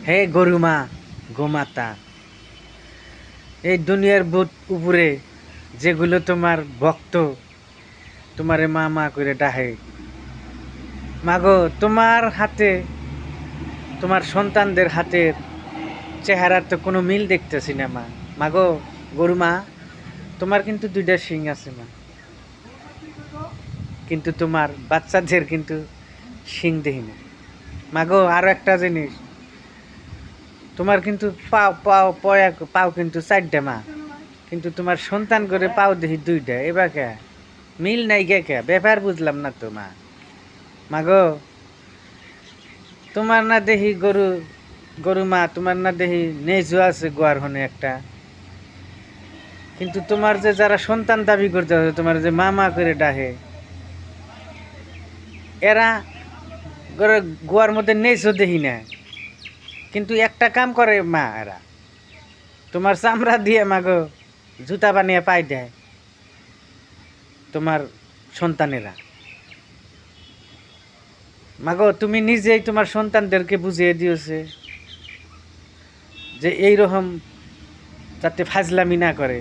হে গরুমা, গোমাতা, এই দুনিয়ার উপরে যেগুলো তোমার ভক্ত তোমারে মা মা করে ডাহে, মাগো তোমার হাতে, তোমার সন্তানদের হাতের চেহারার তো কোনো মিল দেখতেছি না মা। মাগো গরুমা, তোমার কিন্তু দুইটা শিং আছে মা, কিন্তু তোমার বাচ্চাদের কিন্তু শিং দেখি না। মাগো আরো একটা জিনিস, তোমার কিন্তু পাও কিন্তু চারটা মা, কিন্তু তোমার সন্তান করে পাও দেখি দুইটা। এবার কে মিল নাই কে ব্যাপার বুঝলাম না তো মা। মাগো তোমার না দেখি গরু মা, তোমার না দেখি নেজু আছে গোয়ার হনে একটা, কিন্তু তোমার যে যারা সন্তান দাবি করতে হবে, তোমার যে মা মা করে ডাহে, এরা গোয়ার মধ্যে নেজও দেখি না, কিন্তু একটা কাম করে মা, এরা তোমার চামড়া দিয়ে মাগো জুতা বানিয়ে পাই দেয় তোমার সন্তানেরা। মাগো তুমি নিজেই তোমার সন্তানদেরকে বুঝিয়ে দিয়েছে যে এইরকম যাতে ফাজলামি না করে।